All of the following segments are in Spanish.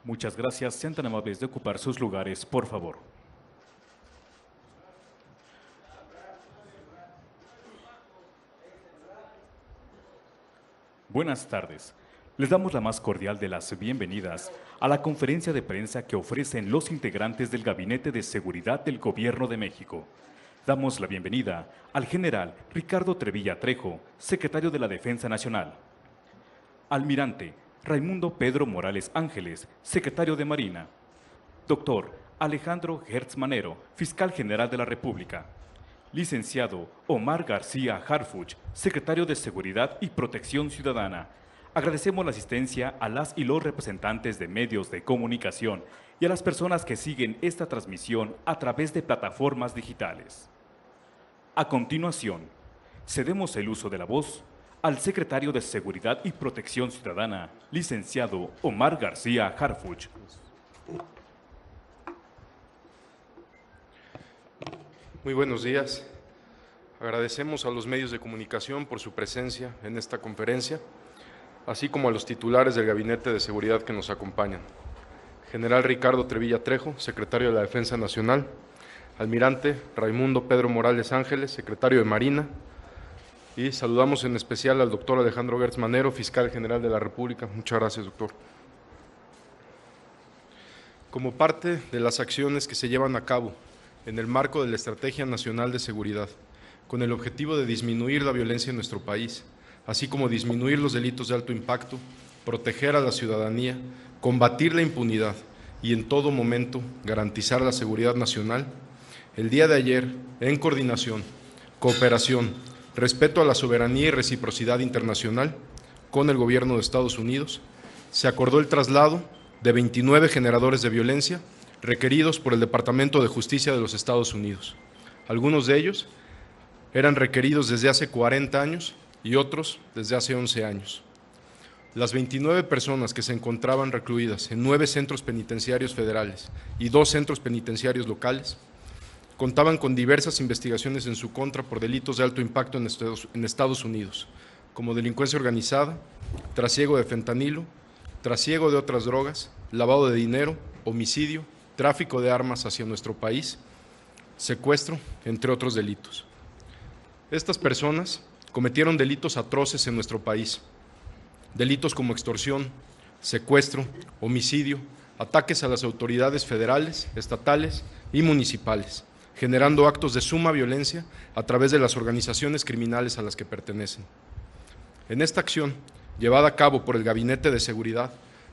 Muchas gracias. Sean tan amables de ocupar sus lugares, por favor. Buenas tardes. Les damos la más cordial de las bienvenidas a la conferencia de prensa que ofrecen los integrantes del Gabinete de Seguridad del Gobierno de México. Damos la bienvenida al general Ricardo Trevilla Trejo, secretario de la Defensa Nacional. Almirante Raimundo Pedro Morales Ángeles, secretario de Marina. Doctor Alejandro Gertz Manero, fiscal general de la República. Licenciado Omar García Harfuch, secretario de Seguridad y Protección Ciudadana. Agradecemos la asistencia a las y los representantes de medios de comunicación y a las personas que siguen esta transmisión a través de plataformas digitales. A continuación, cedemos el uso de la voz al secretario de Seguridad y Protección Ciudadana, licenciado Omar García Harfuch. Muy buenos días. Agradecemos a los medios de comunicación por su presencia en esta conferencia, así como a los titulares del Gabinete de Seguridad que nos acompañan. General Ricardo Trevilla Trejo, secretario de la Defensa Nacional. Almirante Raimundo Pedro Morales Ángeles, secretario de Marina. Y saludamos en especial al doctor Alejandro Gertz Manero, fiscal general de la República. Muchas gracias, doctor. Como parte de las acciones que se llevan a cabo en el marco de la Estrategia Nacional de Seguridad, con el objetivo de disminuir la violencia en nuestro país, así como disminuir los delitos de alto impacto, proteger a la ciudadanía, combatir la impunidad y en todo momento garantizar la seguridad nacional, el día de ayer, en coordinación, cooperación, respeto a la soberanía y reciprocidad internacional con el Gobierno de Estados Unidos, se acordó el traslado de 29 generadores de violencia requeridos por el Departamento de Justicia de los Estados Unidos. Algunos de ellos eran requeridos desde hace 40 años y otros desde hace 11 años. Las 29 personas que se encontraban recluidas en 9 centros penitenciarios federales y 2 centros penitenciarios locales contaban con diversas investigaciones en su contra por delitos de alto impacto en Estados Unidos, como delincuencia organizada, trasiego de fentanilo, trasiego de otras drogas, lavado de dinero, homicidio, tráfico de armas hacia nuestro país, secuestro, entre otros delitos. Estas personas cometieron delitos atroces en nuestro país, delitos como extorsión, secuestro, homicidio, ataques a las autoridades federales, estatales y municipales, generando actos de suma violencia a través de las organizaciones criminales a las que pertenecen. En esta acción, llevada a cabo por el Gabinete de Seguridad,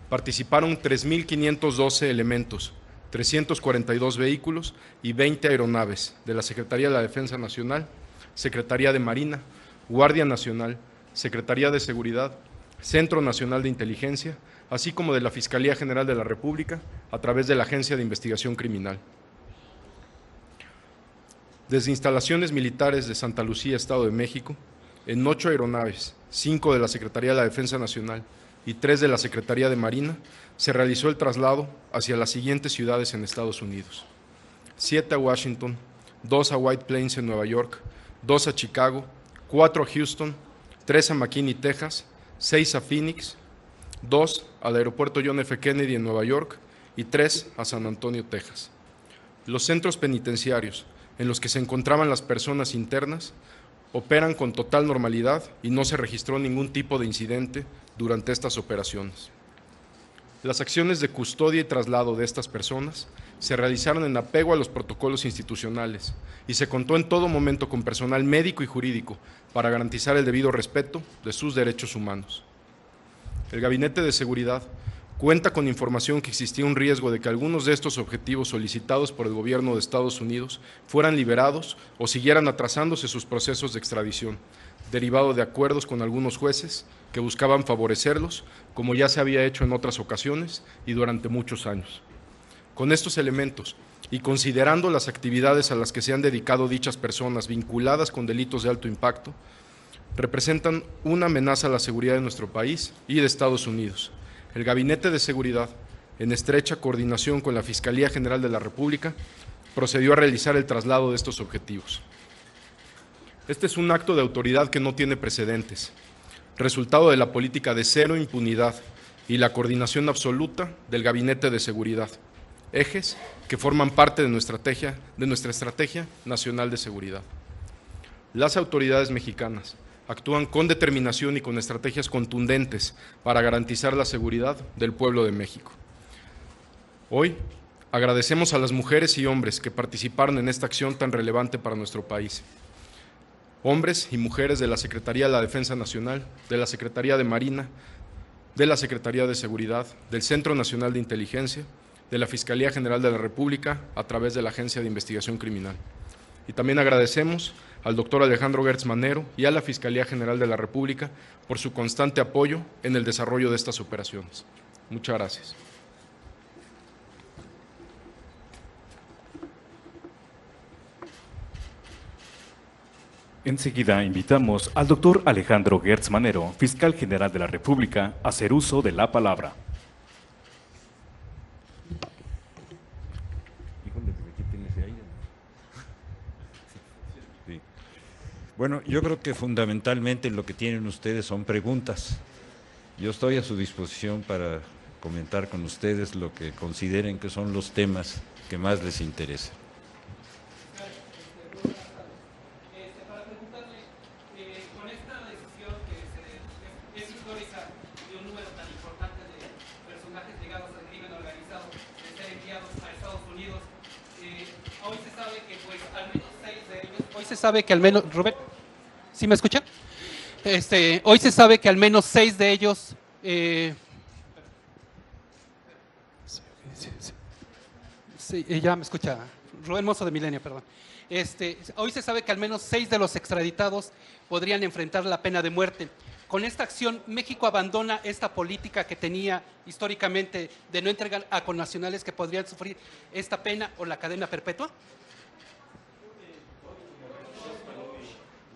participaron 3.512 elementos, 342 vehículos y 20 aeronaves de la Secretaría de la Defensa Nacional, Secretaría de Marina, Guardia Nacional, Secretaría de Seguridad, Centro Nacional de Inteligencia, así como de la Fiscalía General de la República, a través de la Agencia de Investigación Criminal. Desde instalaciones militares de Santa Lucía, Estado de México, en 8 aeronaves, 5 de la Secretaría de la Defensa Nacional y 3 de la Secretaría de Marina, se realizó el traslado hacia las siguientes ciudades en Estados Unidos: 7 a Washington, 2 a White Plains en Nueva York, 2 a Chicago, 4 a Houston, 3 a McKinney, Texas, 6 a Phoenix, 2 al Aeropuerto John F. Kennedy en Nueva York y 3 a San Antonio, Texas. Los centros penitenciarios en los que se encontraban las personas internas operan con total normalidad y no se registró ningún tipo de incidente durante estas operaciones. Las acciones de custodia y traslado de estas personas se realizaron en apego a los protocolos institucionales y se contó en todo momento con personal médico y jurídico para garantizar el debido respeto de sus derechos humanos. El Gabinete de Seguridad cuenta con información que existía un riesgo de que algunos de estos objetivos solicitados por el Gobierno de Estados Unidos fueran liberados o siguieran atrasándose sus procesos de extradición, derivado de acuerdos con algunos jueces que buscaban favorecerlos, como ya se había hecho en otras ocasiones y durante muchos años. Con estos elementos, y considerando las actividades a las que se han dedicado dichas personas vinculadas con delitos de alto impacto, representan una amenaza a la seguridad de nuestro país y de Estados Unidos. El Gabinete de Seguridad, en estrecha coordinación con la Fiscalía General de la República, procedió a realizar el traslado de estos objetivos. Este es un acto de autoridad que no tiene precedentes, resultado de la política de cero impunidad y la coordinación absoluta del Gabinete de Seguridad, ejes que forman parte de nuestra estrategia nacional de seguridad. Las autoridades mexicanas actúan con determinación y con estrategias contundentes para garantizar la seguridad del pueblo de México. Hoy agradecemos a las mujeres y hombres que participaron en esta acción tan relevante para nuestro país. Hombres y mujeres de la Secretaría de la Defensa Nacional, de la Secretaría de Marina, de la Secretaría de Seguridad, del Centro Nacional de Inteligencia, de la Fiscalía General de la República a través de la Agencia de Investigación Criminal. Y también agradecemos al doctor Alejandro Gertz Manero y a la Fiscalía General de la República por su constante apoyo en el desarrollo de estas operaciones. Muchas gracias. Enseguida invitamos al doctor Alejandro Gertz Manero, fiscal general de la República, a hacer uso de la palabra. Bueno, yo creo que fundamentalmente lo que tienen ustedes son preguntas. Yo estoy a su disposición para comentar con ustedes lo que consideren que son los temas que más les interesan. Para preguntarle, con esta decisión que es histórica de un número tan importante de personajes ligados al crimen organizado de ser enviados a Estados Unidos, hoy se sabe que pues al menos 6 de ellos, hoy se sabe que al menos, Robert, ¿sí me escuchan? Hoy se sabe que al menos 6 de ellos sí, ya me escucha, Rubén Mozo de Milenio, perdón. Hoy se sabe que al menos 6 de los extraditados podrían enfrentar la pena de muerte. Con esta acción, México abandona esta política que tenía históricamente de no entregar a connacionales que podrían sufrir esta pena o la cadena perpetua.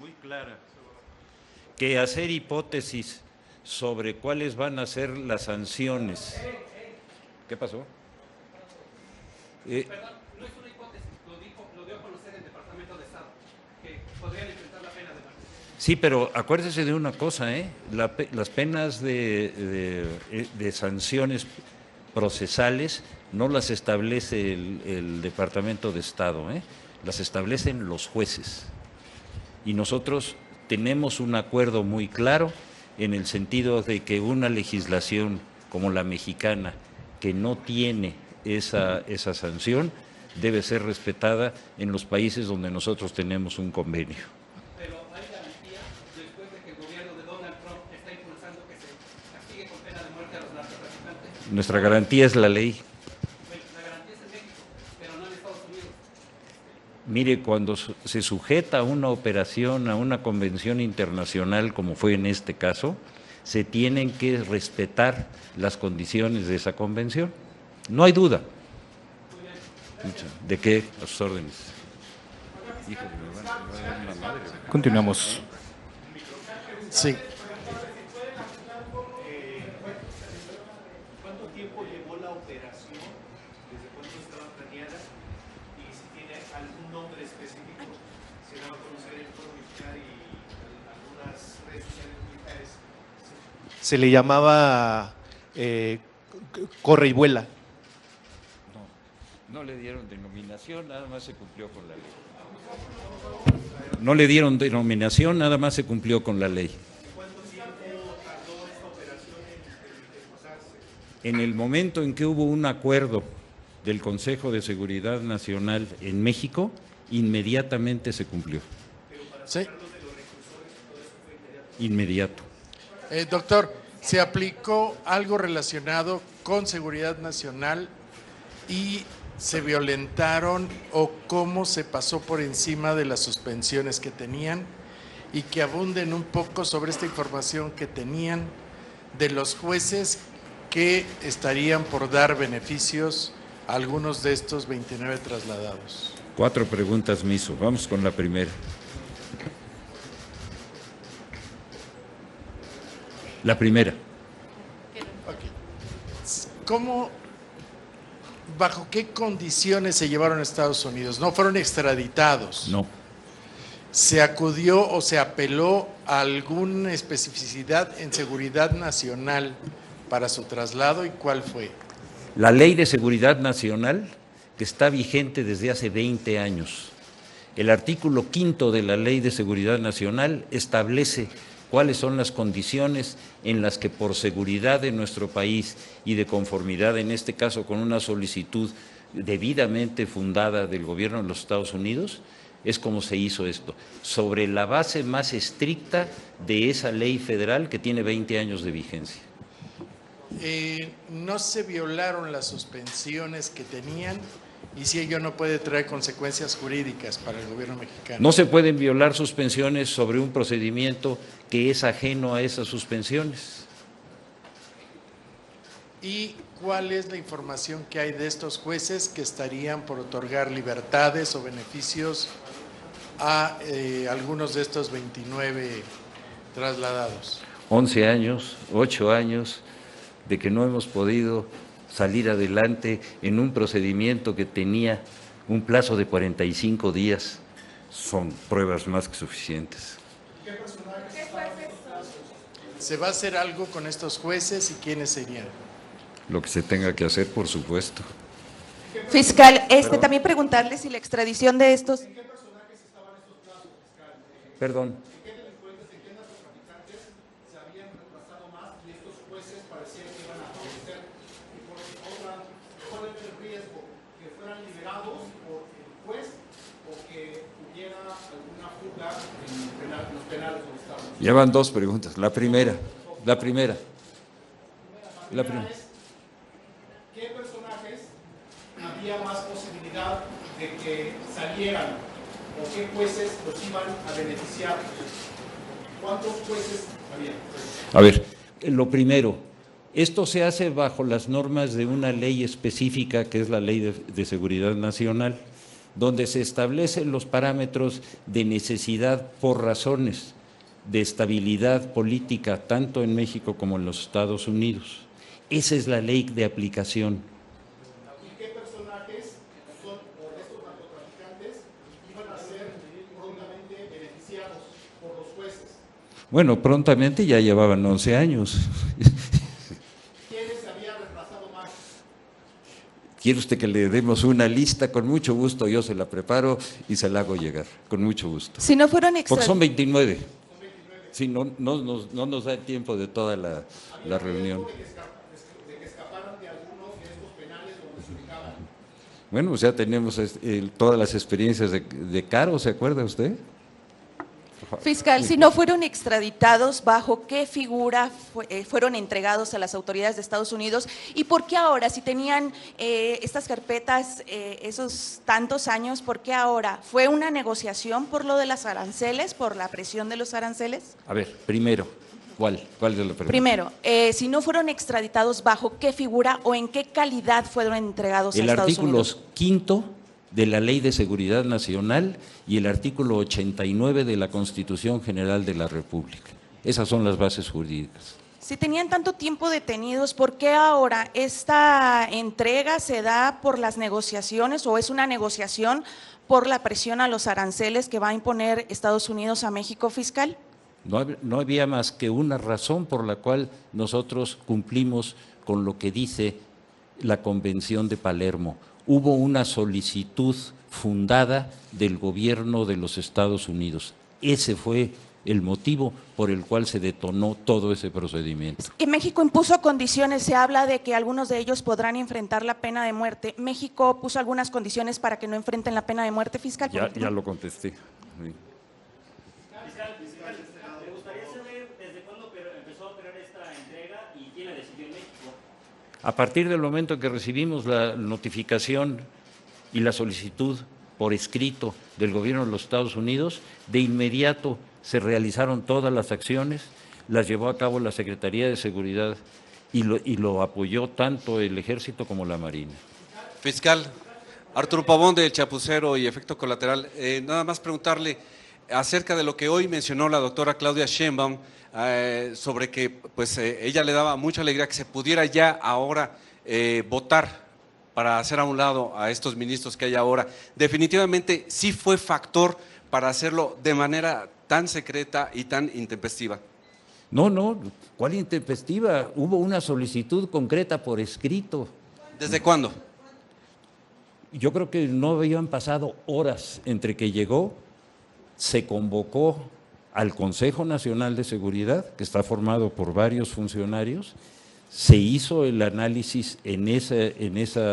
Muy clara. Que hacer hipótesis sobre cuáles van a ser las sanciones. ¿Qué pasó? Perdón, no es una hipótesis, lo dio a conocer el Departamento de Estado, que podrían enfrentar la pena de muerte. Sí, pero acuérdese de una cosa, las penas de sanciones procesales no las establece el Departamento de Estado, las establecen los jueces. Y nosotros tenemos un acuerdo muy claro en el sentido de que una legislación como la mexicana, que no tiene esa sanción, debe ser respetada en los países donde nosotros tenemos un convenio. Pero ¿hay garantía después de que el gobierno de Donald Trump está impulsando que se castigue con pena de muerte a los narcotraficantes? Nuestra garantía es la ley. Bueno, la garantía es en México, pero no en Estados Unidos. Mire, cuando se sujeta a una operación, a una convención internacional, como fue en este caso, se tienen que respetar las condiciones de esa convención. No hay duda. ¿De qué? A sus órdenes. Continuamos. Sí. ¿Cuánto tiempo llevó la operación? ¿Desde cuándo estaba planeada? Y si tiene algún nombre específico, se daba a conocer el foro militar y algunas redes sociales militares. Se le llamaba Corre y Vuela. No le dieron denominación, nada más se cumplió con la ley. No le dieron denominación, nada más se cumplió con la ley. ¿Cuánto tiempo tardó esta operación en ejecutarse? En el momento en que hubo un acuerdo del Consejo de Seguridad Nacional en México, inmediatamente se cumplió. Sí. Inmediato. Doctor, ¿se aplicó algo relacionado con seguridad nacional y se violentaron o cómo se pasó por encima de las suspensiones que tenían? Y que abunden un poco sobre esta información que tenían de los jueces que estarían por dar beneficios a algunos de estos 29 trasladados. 4 preguntas me hizo. Vamos con la primera. La primera. ¿Cómo, bajo qué condiciones se llevaron a Estados Unidos? ¿No fueron extraditados? No. ¿Se acudió o se apeló a alguna especificidad en seguridad nacional para su traslado y cuál fue? La Ley de Seguridad Nacional, que está vigente desde hace 20 años. El artículo 5 de la Ley de Seguridad Nacional establece cuáles son las condiciones en las que por seguridad de nuestro país y de conformidad, en este caso con una solicitud debidamente fundada del gobierno de los Estados Unidos, es como se hizo esto, sobre la base más estricta de esa ley federal que tiene 20 años de vigencia. No se violaron las suspensiones que tenían y si ello no puede traer consecuencias jurídicas para el gobierno mexicano. No se pueden violar suspensiones sobre un procedimiento que es ajeno a esas suspensiones. ¿Y cuál es la información que hay de estos jueces que estarían por otorgar libertades o beneficios a algunos de estos 29 trasladados? 11 años, 8 años de que no hemos podido salir adelante en un procedimiento que tenía un plazo de 45 días, son pruebas más que suficientes. ¿Se va a hacer algo con estos jueces y quiénes serían? Lo que se tenga que hacer, por supuesto. Fiscal, también preguntarle si la extradición de estos... Perdón. Ya van dos preguntas. La primera. ¿Qué personajes había más posibilidad de que salieran o qué jueces los iban a beneficiar? ¿Cuántos jueces había? A ver, lo primero, esto se hace bajo las normas de una ley específica que es la Ley de Seguridad Nacional, donde se establecen los parámetros de necesidad por razones de estabilidad política, tanto en México como en los Estados Unidos. Esa es la ley de aplicación. ¿Y qué personajes son, o de estos narcotraficantes, iban a ser prontamente beneficiados por los jueces? Bueno, prontamente ya llevaban 11 años. ¿Quiénes se habían retrasado más? ¿Quiere usted que le demos una lista? Con mucho gusto yo se la preparo y se la hago llegar, con mucho gusto. Si no fueron Porque son extraditados... 29. Sí, no nos da tiempo de toda la reunión. De que escaparan de algunos de estos penales donde se ubicaban. Bueno, pues ya tenemos todas las experiencias de Caro, ¿se acuerda usted? Fiscal, si no fueron extraditados, ¿bajo qué figura fueron entregados a las autoridades de Estados Unidos? ¿Y por qué ahora, si tenían estas carpetas esos tantos años, por qué ahora? ¿Fue una negociación por lo de las aranceles, por la presión de los aranceles? A ver, primero, ¿cuál es la pregunta? Primero, si no fueron extraditados, ¿bajo qué figura o en qué calidad fueron entregados a Estados Unidos? El artículo 5 de la Ley de Seguridad Nacional y el artículo 89 de la Constitución General de la República. Esas son las bases jurídicas. Si tenían tanto tiempo detenidos, ¿por qué ahora esta entrega se da por las negociaciones o es una negociación por la presión a los aranceles que va a imponer Estados Unidos a México, fiscal? No había más que una razón por la cual nosotros cumplimos con lo que dice la Convención de Palermo. Hubo una solicitud fundada del gobierno de los Estados Unidos. Ese fue el motivo por el cual se detonó todo ese procedimiento. Que México impuso condiciones, se habla de que algunos de ellos podrán enfrentar la pena de muerte. ¿México puso algunas condiciones para que no enfrenten la pena de muerte, fiscal? Ya lo contesté. Sí. Me gustaría saber desde cuándo empezó a operar esta entrega y quién la decidió en México. A partir del momento en que recibimos la notificación y la solicitud por escrito del gobierno de los Estados Unidos, de inmediato se realizaron todas las acciones, las llevó a cabo la Secretaría de Seguridad y lo apoyó tanto el Ejército como la Marina. Fiscal, Arturo Pavón del Chapucero y Efecto Colateral, nada más preguntarle acerca de lo que hoy mencionó la doctora Claudia Sheinbaum, sobre que pues ella le daba mucha alegría que se pudiera ya ahora votar para hacer a un lado a estos ministros que hay ahora. Definitivamente sí fue factor para hacerlo de manera tan secreta y tan intempestiva. No, ¿cuál intempestiva? Hubo una solicitud concreta por escrito. ¿Desde cuándo? Yo creo que no habían pasado horas entre que llegó, se convocó al Consejo Nacional de Seguridad, que está formado por varios funcionarios, se hizo el análisis en esa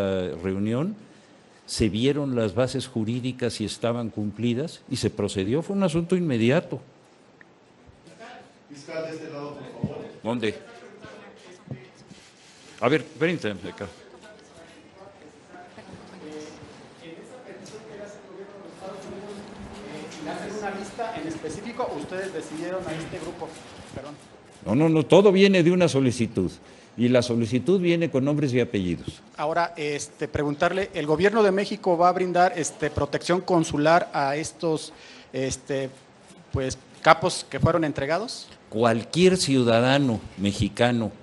reunión, se vieron las bases jurídicas si estaban cumplidas y se procedió, fue un asunto inmediato. Fiscal, de este lado, por favor. ¿Dónde? A ver, permítame acá. ¿Hacen una lista en específico o ustedes decidieron a este grupo? Perdón. No, todo viene de una solicitud y la solicitud viene con nombres y apellidos. Ahora, preguntarle, ¿el gobierno de México va a brindar protección consular a estos pues capos que fueron entregados? Cualquier ciudadano mexicano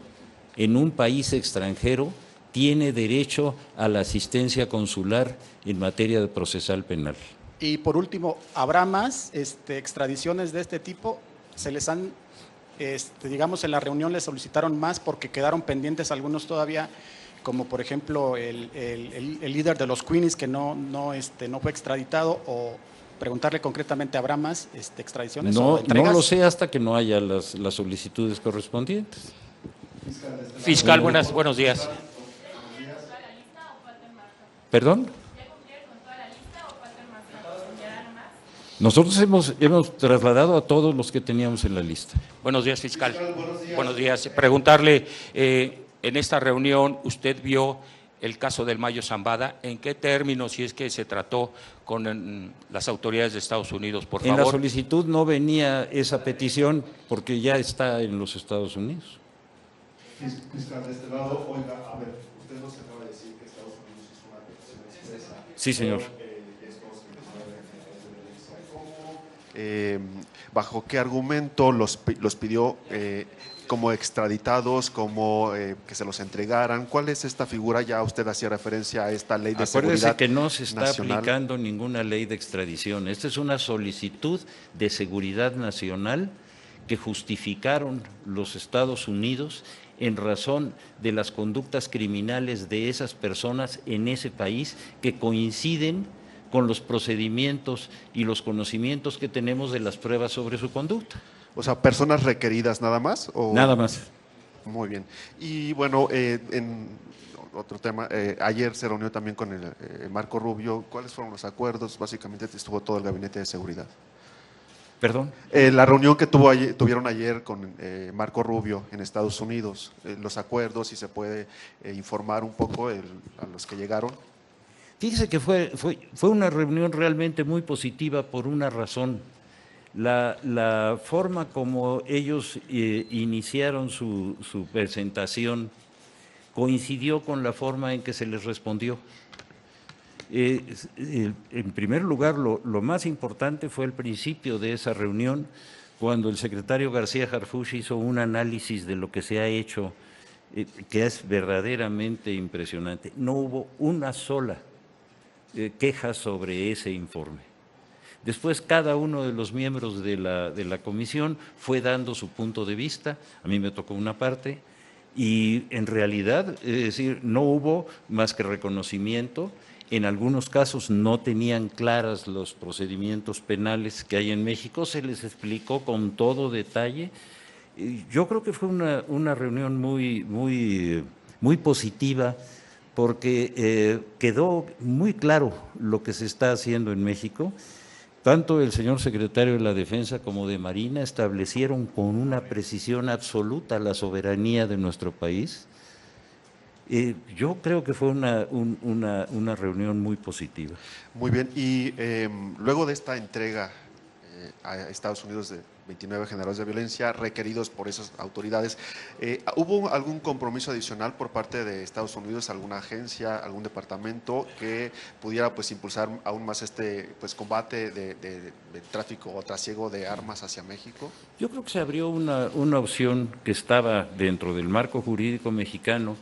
en un país extranjero tiene derecho a la asistencia consular en materia de procesal penal. Y por último, ¿habrá más extradiciones de este tipo? ¿Se les han, digamos, en la reunión les solicitaron más porque quedaron pendientes algunos todavía, como por ejemplo el líder de los Queenies que no fue extraditado? O preguntarle concretamente, ¿habrá más extradiciones o entregas? No lo sé hasta que no haya las solicitudes correspondientes. Fiscal, buenos días. ¿Perdón? Nosotros hemos trasladado a todos los que teníamos en la lista. Buenos días, fiscal. Buenos días. Preguntarle, en esta reunión usted vio el caso del Mayo Zambada, ¿en qué términos, si es que se trató con las autoridades de Estados Unidos, por favor? En la solicitud no venía esa petición porque ya está en los Estados Unidos. Fiscal, de este lado, oiga, a ver, usted nos acaba de decir que Estados Unidos hizo una petición expresa. Sí, señor. ¿Bajo qué argumento los pidió como extraditados, como que se los entregaran? ¿Cuál es esta figura? Ya usted hacía referencia a esta ley de seguridad Acuérdese que no se está nacional. aplicando ninguna ley de extradición. Esta es una solicitud de seguridad nacional que justificaron los Estados Unidos en razón de las conductas criminales de esas personas en ese país que coinciden con los procedimientos y los conocimientos que tenemos de las pruebas sobre su conducta. O sea, ¿personas requeridas nada más? ¿O? Nada más. Muy bien. Y bueno, en otro tema, ayer se reunió también con el Marco Rubio. ¿Cuáles fueron los acuerdos? Básicamente estuvo todo el Gabinete de Seguridad. ¿Perdón? La reunión que tuvieron ayer con Marco Rubio en Estados Unidos, los acuerdos, si se puede informar un poco a los que llegaron. Fíjese que fue una reunión realmente muy positiva por una razón. La forma como ellos iniciaron su presentación coincidió con la forma en que se les respondió. En primer lugar, lo más importante fue el principio de esa reunión, cuando el secretario García Harfuch hizo un análisis de lo que se ha hecho, que es verdaderamente impresionante. No hubo una sola queja sobre ese informe. Después cada uno de los miembros de la comisión fue dando su punto de vista, a mí me tocó una parte, y en realidad, es decir, no hubo más que reconocimiento. En algunos casos no tenían claras los procedimientos penales que hay en México, se les explicó con todo detalle. Yo creo que fue una reunión muy positiva, porque quedó muy claro lo que se está haciendo en México. Tanto el señor secretario de la Defensa como de Marina establecieron con una precisión absoluta la soberanía de nuestro país. Yo creo que fue una reunión muy positiva. Muy bien, y luego de esta entrega a Estados Unidos de 29 generales de violencia requeridos por esas autoridades, ¿hubo algún compromiso adicional por parte de Estados Unidos, alguna agencia, algún departamento que pudiera pues impulsar aún más combate de tráfico o trasiego de armas hacia México? Yo creo que se abrió una opción que estaba dentro del marco jurídico mexicano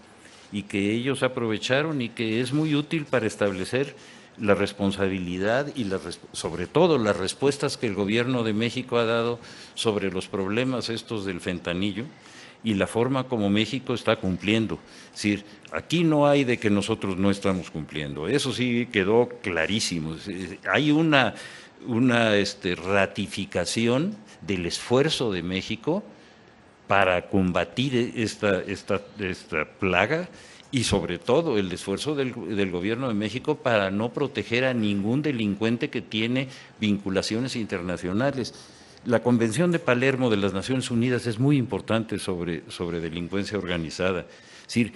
y que ellos aprovecharon y que es muy útil para establecer la responsabilidad y sobre todo las respuestas que el gobierno de México ha dado sobre los problemas estos del fentanilo y la forma como México está cumpliendo. Es decir, aquí no hay de que nosotros no estamos cumpliendo, eso sí quedó clarísimo. Hay una ratificación del esfuerzo de México para combatir esta plaga y sobre todo el esfuerzo del Gobierno de México para no proteger a ningún delincuente que tiene vinculaciones internacionales. La Convención de Palermo de las Naciones Unidas es muy importante sobre delincuencia organizada. Es decir,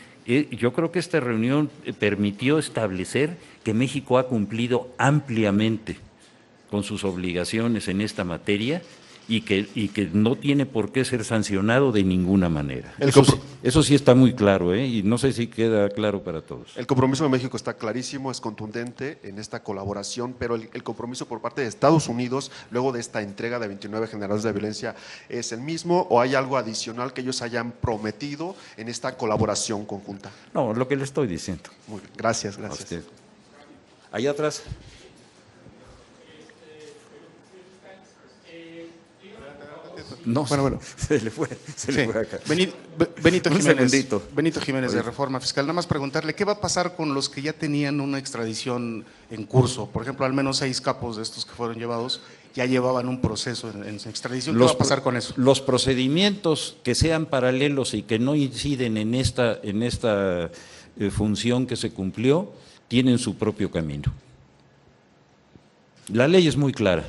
yo creo que esta reunión permitió establecer que México ha cumplido ampliamente con sus obligaciones en esta materia y que no tiene por qué ser sancionado de ninguna manera. Eso sí está muy claro, y no sé si queda claro para todos. El compromiso de México está clarísimo, es contundente en esta colaboración, pero el compromiso por parte de Estados Unidos, luego de esta entrega de 29 generales de violencia, ¿es el mismo o hay algo adicional que ellos hayan prometido en esta colaboración conjunta? No, lo que le estoy diciendo. Muy bien, gracias, gracias. Allá atrás. No, bueno. Se le fue acá. Benito Un Jiménez, segundito. Benito Jiménez de Reforma Fiscal. Nada más preguntarle, ¿qué va a pasar con los que ya tenían una extradición en curso? Por ejemplo, al menos 6 capos de estos que fueron llevados ya llevaban un proceso en extradición. ¿Qué va a pasar con eso? Los procedimientos que sean paralelos y que no inciden en esta función que se cumplió, tienen su propio camino. La ley es muy clara.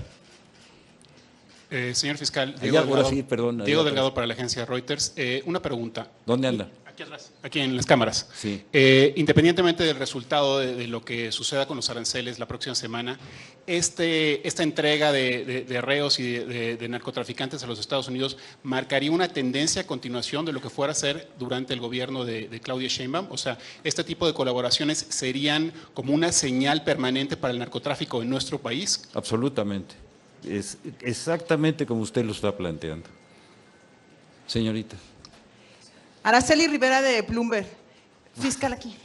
Señor fiscal, Diego Delgado para la agencia Reuters. Una pregunta. ¿Dónde anda? Aquí atrás, aquí en las cámaras. Sí. Independientemente del resultado de lo que suceda con los aranceles la próxima semana, esta entrega de reos y de narcotraficantes a los Estados Unidos marcaría una tendencia a continuación de lo que fuera a ser durante el gobierno de Claudia Sheinbaum. O sea, este tipo de colaboraciones serían como una señal permanente para el narcotráfico en nuestro país. Absolutamente. Es exactamente como usted lo está planteando. Señorita. Araceli Rivera de Bloomberg. Fiscal aquí.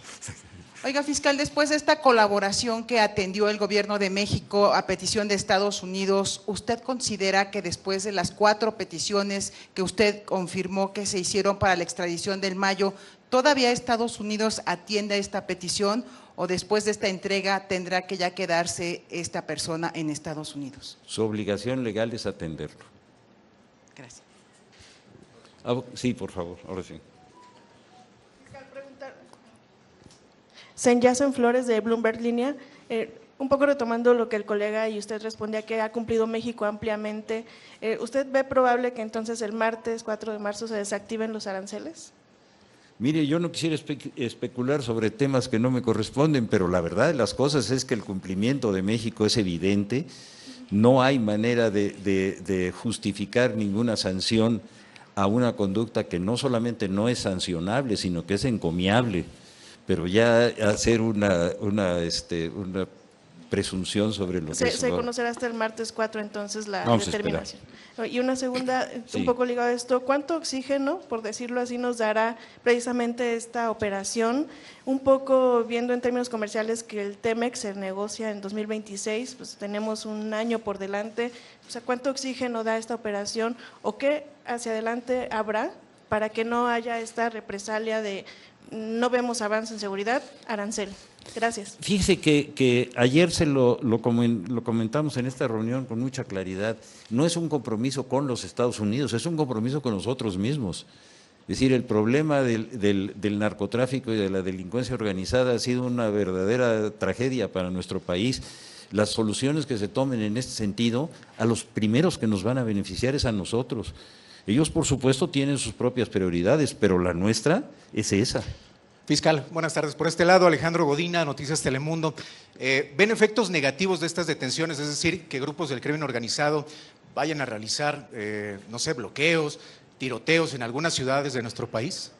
Oiga, fiscal, después de esta colaboración que atendió el gobierno de México a petición de Estados Unidos, ¿usted considera que después de las 4 peticiones que usted confirmó que se hicieron para la extradición del Mayo, todavía Estados Unidos atiende a esta petición o después de esta entrega tendrá que ya quedarse esta persona en Estados Unidos? Su obligación legal es atenderlo. Gracias. Sí, por favor, ahora sí. Senyasen Flores de Bloomberg Línea, un poco retomando lo que el colega y usted respondía que ha cumplido México ampliamente, ¿usted ve probable que entonces el martes 4 de marzo se desactiven los aranceles? Mire, yo no quisiera especular sobre temas que no me corresponden, pero la verdad de las cosas es que el cumplimiento de México es evidente, no hay manera de justificar ninguna sanción a una conducta que no solamente no es sancionable, sino que es encomiable. Pero ya hacer una presunción sobre lo que se conocerá hasta el martes 4 entonces la determinación. Y una segunda, sí, un poco ligado a esto, ¿cuánto oxígeno, por decirlo así, nos dará precisamente esta operación? Un poco viendo en términos comerciales que el TEMEX se negocia en 2026, pues tenemos un año por delante, o sea, ¿cuánto oxígeno da esta operación o qué hacia adelante habrá para que no haya esta represalia de no vemos avance en seguridad, arancel? Gracias. Fíjese que ayer lo comentamos en esta reunión con mucha claridad, no es un compromiso con los Estados Unidos, es un compromiso con nosotros mismos. Es decir, el problema del narcotráfico y de la delincuencia organizada ha sido una verdadera tragedia para nuestro país. Las soluciones que se tomen en este sentido, a los primeros que nos van a beneficiar es a nosotros. Ellos, por supuesto, tienen sus propias prioridades, pero la nuestra es esa. Fiscal, buenas tardes. Por este lado, Alejandro Godina, Noticias Telemundo. ¿Ven efectos negativos de estas detenciones? Es decir, que grupos del crimen organizado vayan a realizar, no sé, bloqueos, tiroteos en algunas ciudades de nuestro país.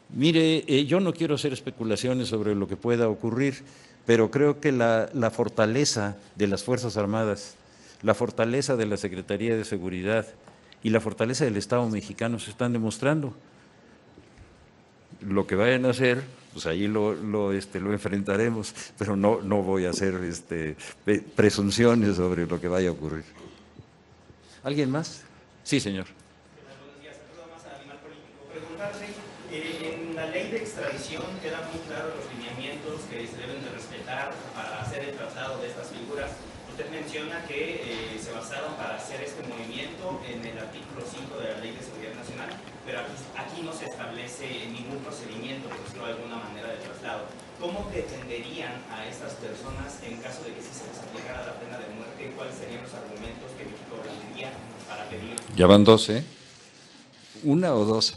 Mire, yo no quiero hacer especulaciones sobre lo que pueda ocurrir, pero creo que la fortaleza de las Fuerzas Armadas, la fortaleza de la Secretaría de Seguridad y la fortaleza del Estado mexicano se están demostrando. Lo que vayan a hacer pues ahí lo enfrentaremos, pero no voy a hacer presunciones sobre lo que vaya a ocurrir. ¿Alguien más? Sí, señor. Buenos días, saludo más a Animal Político. Preguntarle, en la ley de extradición quedan muy claros los lineamientos que se deben de respetar para hacer el traslado de estas figuras. Usted menciona que se basaron para hacer este movimiento en el artículo 5 de la Ley de Seguridad Nacional, pero aquí no se establece ningún procedimiento, por decirlo de alguna manera, de traslado. ¿Cómo defenderían a estas personas en caso de que sí se les aplicara la pena de muerte? ¿Cuáles serían los argumentos que México tendría para pedir? Ya van dos, ¿eh? ¿Una o dos?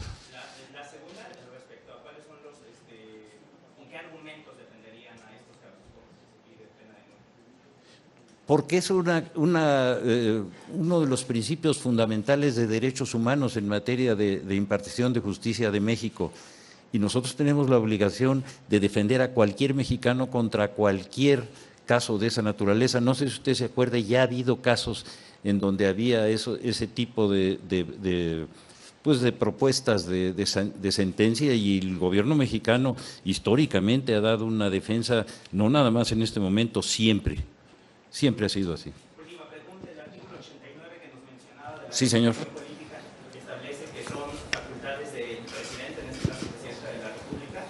La segunda, respecto a cuáles son los, ¿con qué argumentos defenderían a estos casos por si se pide pena de muerte? Porque es uno de los principios fundamentales de derechos humanos en materia de impartición de justicia de México. Y nosotros tenemos la obligación de defender a cualquier mexicano contra cualquier caso de esa naturaleza. No sé si usted se acuerda, ya ha habido casos en donde había ese tipo de propuestas de sentencia, y el gobierno mexicano históricamente ha dado una defensa, no nada más en este momento, siempre ha sido así. Última pregunta, el artículo 89 que nos mencionaba de la Sí, señor. política establece que son facultades del presidente, en este caso presidenta de la República,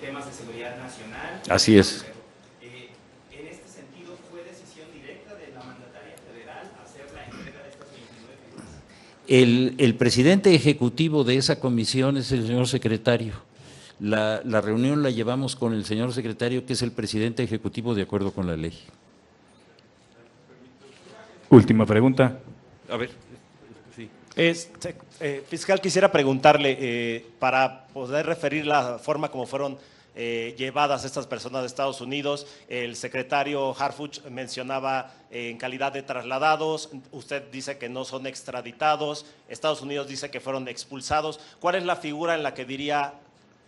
temas de seguridad nacional. Así es. En este sentido, ¿fue decisión directa de la mandataria federal hacer la entrega de estas 29 figuras? El presidente ejecutivo de esa comisión es el señor secretario. La reunión la llevamos con el señor secretario, que es el presidente ejecutivo de acuerdo con la ley. Última pregunta. A ver. Sí. Fiscal, quisiera preguntarle, para poder referir la forma como fueron llevadas estas personas de Estados Unidos, el secretario Harfuch mencionaba en calidad de trasladados, usted dice que no son extraditados, Estados Unidos dice que fueron expulsados. ¿Cuál es la figura en la que diría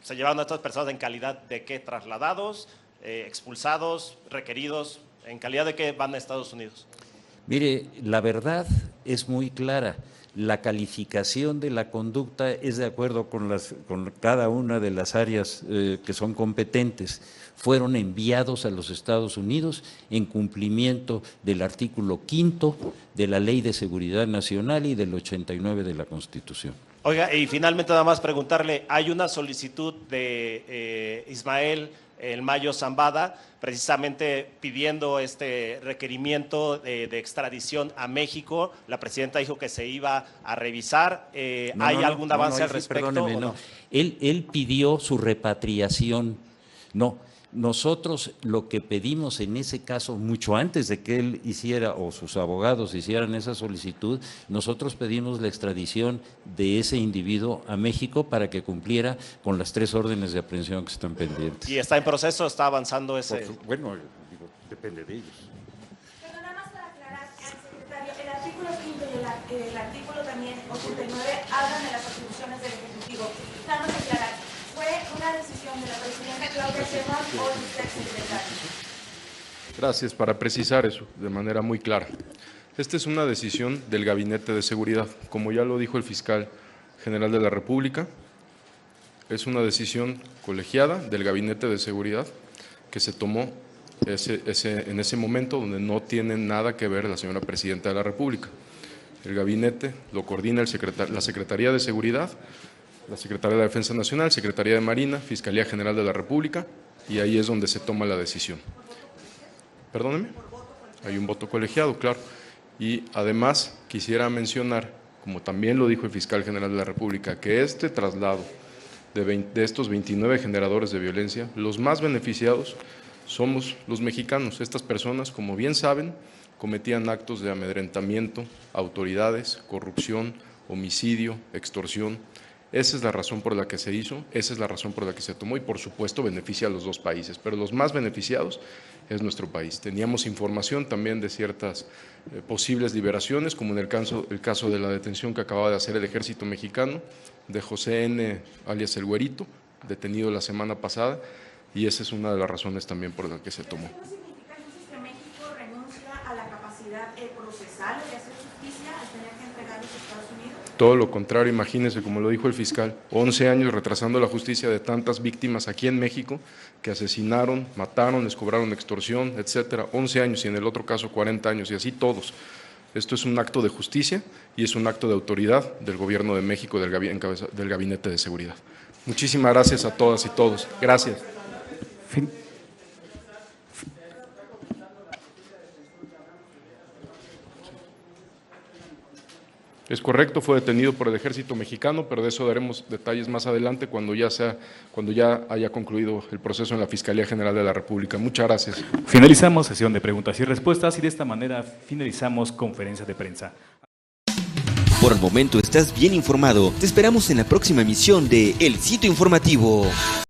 se llevaron a estas personas en calidad de qué? ¿Trasladados, expulsados, requeridos? ¿En calidad de qué van a Estados Unidos? Mire, la verdad es muy clara. La calificación de la conducta es de acuerdo con cada una de las áreas que son competentes. Fueron enviados a los Estados Unidos en cumplimiento del artículo 5 de la Ley de Seguridad Nacional y del 89 de la Constitución. Oiga, y finalmente nada más preguntarle, hay una solicitud de Ismael El Mayo Zambada, precisamente pidiendo este requerimiento de extradición a México. La presidenta dijo que se iba a revisar. ¿Hay algún avance al respecto? Perdóneme, no. Él pidió su repatriación. No, nosotros lo que pedimos en ese caso, mucho antes de que él hiciera o sus abogados hicieran esa solicitud, nosotros pedimos la extradición de ese individuo a México para que cumpliera con las 3 órdenes de aprehensión que están pendientes. ¿Y está en proceso? ¿Está avanzando ese? Bueno, depende de ellos. Pero nada más para aclarar, secretario, el artículo 5 y el artículo también 89 hablan de las atribuciones del Ejecutivo. Nada más aclarar, ¿fue una decisión de la presidenta Claudia Sheinbaum o de usted, secretario? Gracias. Para precisar eso de manera muy clara. Esta es una decisión del Gabinete de Seguridad. Como ya lo dijo el fiscal general de la República, es una decisión colegiada del Gabinete de Seguridad que se tomó en ese momento, donde no tiene nada que ver la señora presidenta de la República. El gabinete lo coordina la Secretaría de Seguridad, la Secretaría de la Defensa Nacional, Secretaría de Marina, Fiscalía General de la República, y ahí es donde se toma la decisión. Perdóneme, hay un voto colegiado, claro. Y además quisiera mencionar, como también lo dijo el fiscal general de la República, que este traslado de estos 29 generadores de violencia, los más beneficiados somos los mexicanos. Estas personas, como bien saben, cometían actos de amedrentamiento a autoridades, corrupción, homicidio, extorsión. Esa es la razón por la que se hizo, esa es la razón por la que se tomó y por supuesto beneficia a los dos países, pero los más beneficiados es nuestro país. Teníamos información también de ciertas posibles liberaciones, como en el caso de la detención que acababa de hacer el Ejército Mexicano de José N., alias El Güerito, detenido la semana pasada, y esa es una de las razones también por la que se tomó. ¿No significa entonces que México renuncia a la capacidad procesal de hacer justicia al tener que entregar a los Estados Unidos? Todo lo contrario, imagínense, como lo dijo el fiscal, 11 años retrasando la justicia de tantas víctimas aquí en México que asesinaron, mataron, les cobraron extorsión, etcétera. 11 años y en el otro caso 40 años y así todos. Esto es un acto de justicia y es un acto de autoridad del Gobierno de México, del Gabinete de Seguridad. Muchísimas gracias a todas y todos. Gracias. Es correcto, fue detenido por el Ejército Mexicano, pero de eso daremos detalles más adelante cuando ya haya concluido el proceso en la Fiscalía General de la República. Muchas gracias. Finalizamos sesión de preguntas y respuestas y de esta manera finalizamos conferencia de prensa. Por el momento estás bien informado. Te esperamos en la próxima emisión de El Sitio Informativo.